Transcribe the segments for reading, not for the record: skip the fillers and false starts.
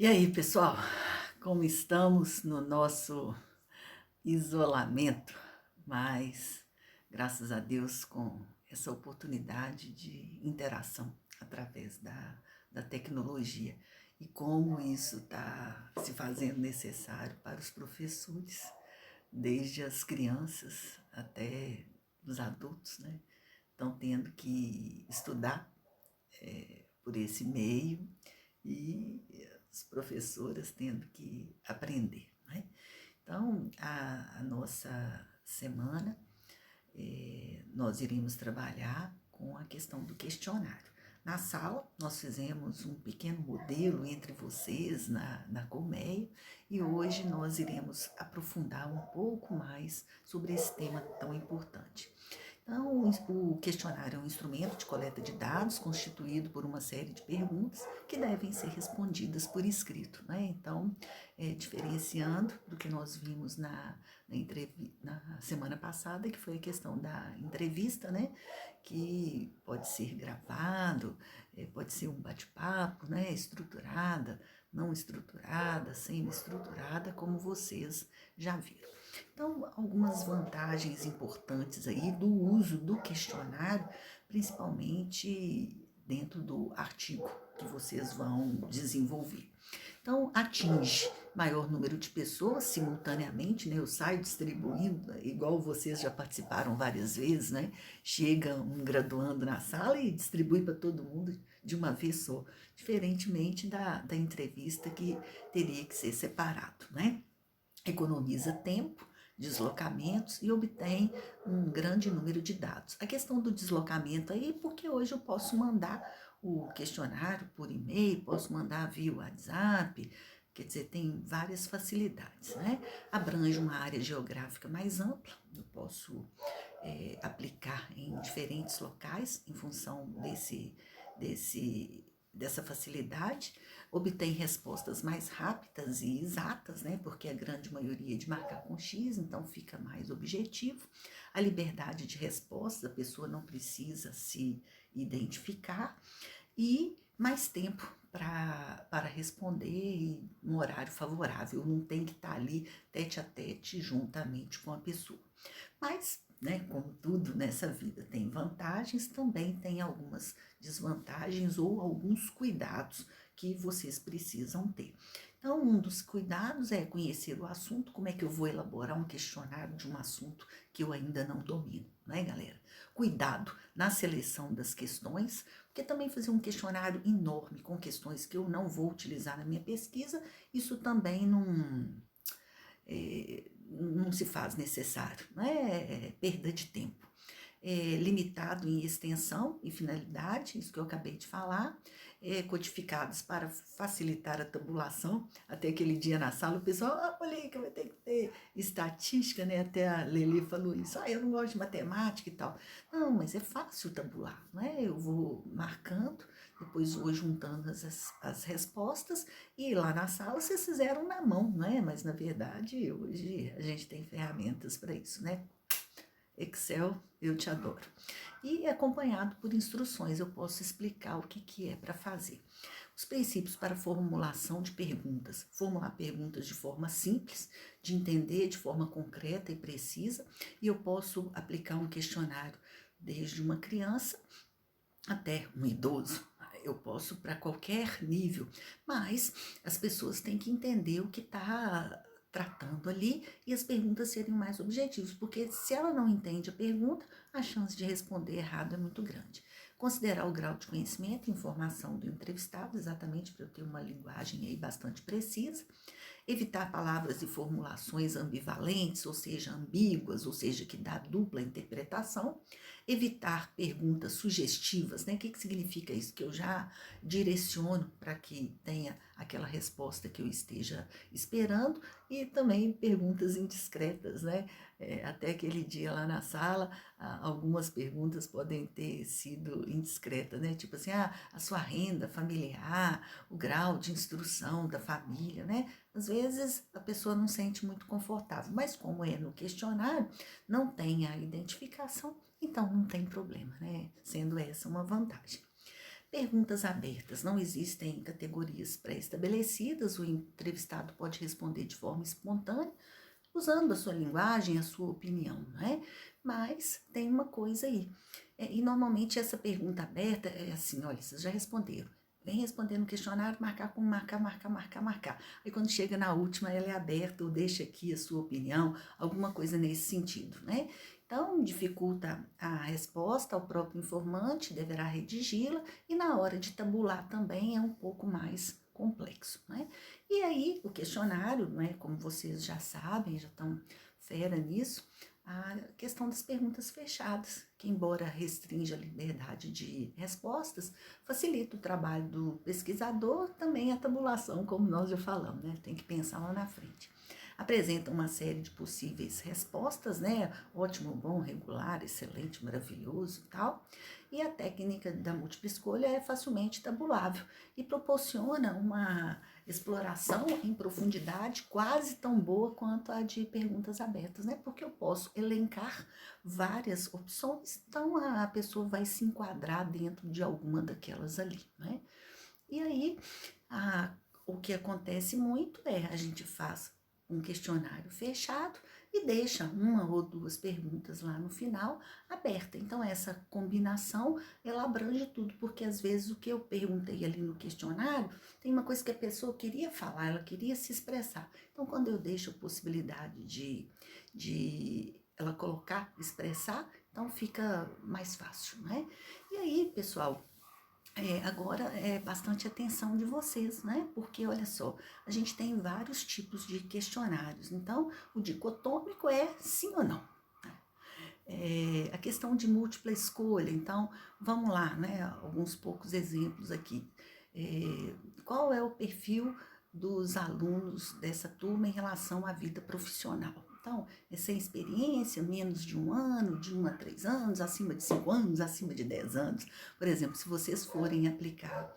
E aí, pessoal, como estamos no nosso isolamento, mas graças a Deus com essa oportunidade de interação através da tecnologia e como isso está se fazendo necessário para os professores, desde as crianças até os adultos, né? Estão tendo que estudar por esse meio e as professoras tendo que aprender, né? Então, a nossa semana, nós iremos trabalhar com a questão do questionário. Na sala, nós fizemos um pequeno modelo entre vocês na colmeia e hoje nós iremos aprofundar um pouco mais sobre esse tema tão importante. Então, o questionário é um instrumento de coleta de dados constituído por uma série de perguntas que devem ser respondidas por escrito, né? Então, diferenciando do que nós vimos na semana passada, que foi a questão da entrevista, né? Que pode ser gravado, pode ser um bate-papo, né? Estruturada, não estruturada, semi-estruturada, como vocês já viram. Então, algumas vantagens importantes aí do uso do questionário, principalmente dentro do artigo que vocês vão desenvolver. Então, atinge maior número de pessoas simultaneamente, né? Eu saio distribuindo, igual vocês já participaram várias vezes, né? Chega um graduando na sala e distribui para todo mundo de uma vez só, diferentemente da entrevista que teria que ser separado, né? Economiza tempo, deslocamentos e obtém um grande número de dados. A questão do deslocamento aí, porque hoje eu posso mandar o questionário por e-mail, posso mandar via WhatsApp, quer dizer, tem várias facilidades, né? Abrange uma área geográfica mais ampla, eu posso aplicar em diferentes locais em função dessa facilidade, obtém respostas mais rápidas e exatas, né? Porque a grande maioria é de marcar com X, então fica mais objetivo. A liberdade de resposta, a pessoa não precisa se identificar e mais tempo para responder em um horário favorável, não tem que estar ali tete a tete juntamente com a pessoa. Mas, né, como tudo nessa vida tem vantagens, também tem algumas desvantagens ou alguns cuidados que vocês precisam ter. Então, um dos cuidados é conhecer o assunto, como é que eu vou elaborar um questionário de um assunto que eu ainda não domino, né, galera? Cuidado na seleção das questões, porque também fazer um questionário enorme com questões que eu não vou utilizar na minha pesquisa, isso também não se faz necessário, né? É perda de tempo. Limitado em extensão e finalidade, isso que eu acabei de falar, codificados para facilitar a tabulação. Até aquele dia na sala, o pessoal, olha aí que vai ter que ter estatística, né? Até a Lili falou isso, eu não gosto de matemática e tal. Não, mas é fácil tabular, né? Eu vou marcando, depois vou juntando as respostas e lá na sala vocês fizeram na mão, né? Mas na verdade hoje a gente tem ferramentas para isso, né? Excel, eu te adoro. E acompanhado por instruções, eu posso explicar o que é para fazer. Os princípios para formulação de perguntas. Formular perguntas de forma simples, de entender de forma concreta e precisa, e eu posso aplicar um questionário desde uma criança até um idoso. Eu posso para qualquer nível, mas as pessoas têm que entender o que está tratando ali e as perguntas serem mais objetivas, porque se ela não entende a pergunta, a chance de responder errado é muito grande. Considerar o grau de conhecimento e informação do entrevistado, exatamente para eu ter uma linguagem aí bastante precisa. Evitar palavras e formulações ambivalentes, ou seja, ambíguas, ou seja, que dá dupla interpretação. Evitar perguntas sugestivas, né? O que significa isso? Que eu já direciono para que tenha aquela resposta que eu esteja esperando, e também perguntas indiscretas, né? Até aquele dia lá na sala, algumas perguntas podem ter sido indiscretas, né? Tipo assim, a sua renda familiar, o grau de instrução da família, né? Às vezes a pessoa não se sente muito confortável, mas como é no questionário, não tem a identificação, então não tem problema, né? Sendo essa uma vantagem. Perguntas abertas. Não existem categorias pré-estabelecidas. O entrevistado pode responder de forma espontânea, usando a sua linguagem, a sua opinião, né? Mas tem uma coisa aí. E normalmente essa pergunta aberta é assim, olha, vocês já responderam. Vem responder no questionário, marcar com marcar. Aí quando chega na última, ela é aberta, ou deixa aqui a sua opinião, alguma coisa nesse sentido, né? Então, dificulta a resposta ao próprio informante, deverá redigi-la, e na hora de tabular também é um pouco mais complexo, né? E aí, o questionário, né, como vocês já sabem, já estão fera nisso, a questão das perguntas fechadas, que embora restrinja a liberdade de respostas, facilita o trabalho do pesquisador, também a tabulação, como nós já falamos, né? Tem que pensar lá na frente. Apresenta uma série de possíveis respostas, né? Ótimo, bom, regular, excelente, maravilhoso e tal. E a técnica da múltipla escolha é facilmente tabulável e proporciona uma exploração em profundidade quase tão boa quanto a de perguntas abertas, né? Porque eu posso elencar várias opções, então a pessoa vai se enquadrar dentro de alguma daquelas ali, né? E aí, o que acontece muito é a gente faz um questionário fechado e deixa uma ou duas perguntas lá no final aberta. Então, essa combinação, ela abrange tudo, porque às vezes o que eu perguntei ali no questionário, tem uma coisa que a pessoa queria falar, ela queria se expressar. Então, quando eu deixo a possibilidade de ela colocar, expressar, então fica mais fácil, né? E aí, pessoal, agora é bastante atenção de vocês, né? Porque olha só, a gente tem vários tipos de questionários. Então, o dicotômico é sim ou não. A questão de múltipla escolha, então, vamos lá, né? Alguns poucos exemplos aqui. Qual é o perfil dos alunos dessa turma em relação à vida profissional? Então, é sem experiência, menos de 1 ano, de 1 a 3 anos, acima de 5 anos, acima de 10 anos. Por exemplo, se vocês forem aplicar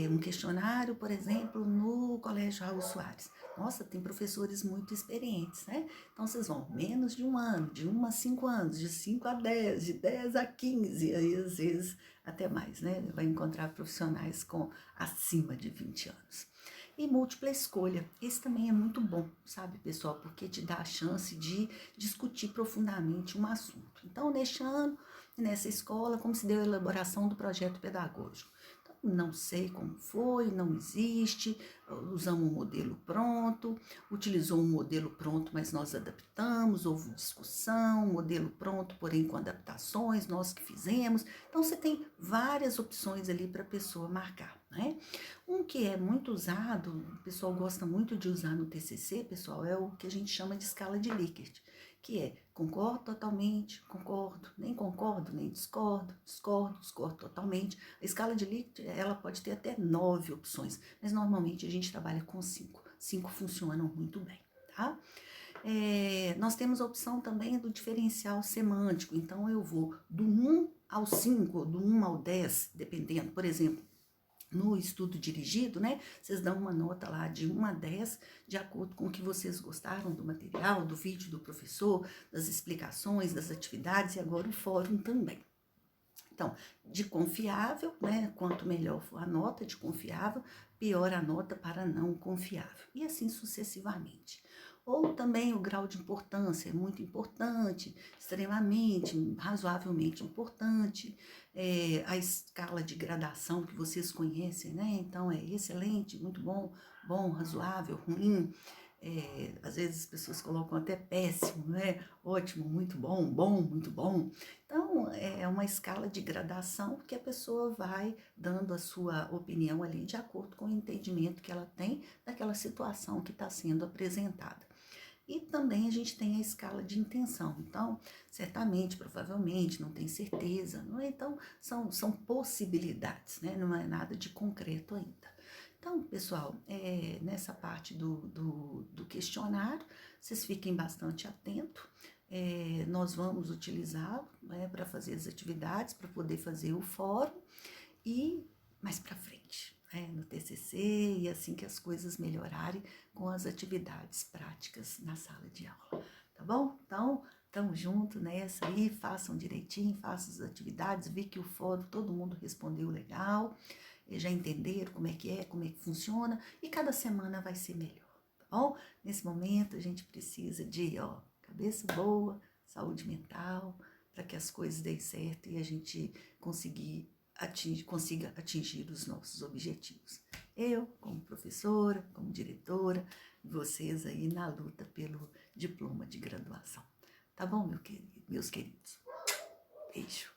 um questionário, por exemplo, no Colégio Raul Soares. Nossa, tem professores muito experientes, né? Então, vocês vão menos de 1 ano, de 1 a 5 anos, de 5 a 10, de 10 a 15, aí às vezes até mais, né? Vai encontrar profissionais com acima de 20 anos. E múltipla escolha, esse também é muito bom, sabe, pessoal, porque te dá a chance de discutir profundamente um assunto. Então, neste ano, nessa escola, como se deu a elaboração do projeto pedagógico? Então, não sei como foi, não existe, usamos um modelo pronto, utilizou um modelo pronto, mas nós adaptamos, houve discussão, modelo pronto, porém com adaptações, nós que fizemos. Então, você tem várias opções ali para a pessoa marcar, né? Um que é muito usado, o pessoal gosta muito de usar no TCC, pessoal, é o que a gente chama de escala de Likert, que é concordo totalmente, concordo, nem discordo, discordo totalmente. A escala de Likert, ela pode ter até 9 opções, mas normalmente a gente trabalha com 5. 5 funcionam muito bem, tá? Nós temos a opção também do diferencial semântico, então eu vou do 1 ao 5, do 1 ao 10, dependendo, por exemplo, no estudo dirigido, né, vocês dão uma nota lá de 1 a 10, de acordo com o que vocês gostaram do material, do vídeo do professor, das explicações, das atividades e agora o fórum também. Então, de confiável, né, quanto melhor for a nota de confiável, pior a nota para não confiável, e assim sucessivamente. Ou também o grau de importância, é muito importante, extremamente, razoavelmente importante, a escala de gradação que vocês conhecem, né? Então, é excelente, muito bom, bom, razoável, ruim. Às vezes as pessoas colocam até péssimo, né? Ótimo, muito bom, bom, muito bom. Então, é uma escala de gradação que a pessoa vai dando a sua opinião ali de acordo com o entendimento que ela tem daquela situação que está sendo apresentada. E também a gente tem a escala de intenção. Então, certamente, provavelmente, não tem certeza, não é? Então, são possibilidades, né? Não é nada de concreto ainda. Então, pessoal, nessa parte do questionário, vocês fiquem bastante atentos. Nós vamos utilizá-lo, né, para fazer as atividades, para poder fazer o fórum e mais para frente, né, no TCC e assim que as coisas melhorarem com as atividades práticas na sala de aula. tá bom? Então, estamos juntos nessa aí, façam direitinho, façam as atividades, vi que o fórum todo mundo respondeu legal, já entenderam como é, como é que funciona, e cada semana vai ser melhor, tá bom? Nesse momento a gente precisa de, cabeça boa, saúde mental, para que as coisas deem certo e a gente consiga atingir os nossos objetivos. Eu, como professora, como diretora, vocês aí na luta pelo diploma de graduação. Tá bom, meus queridos? Beijo.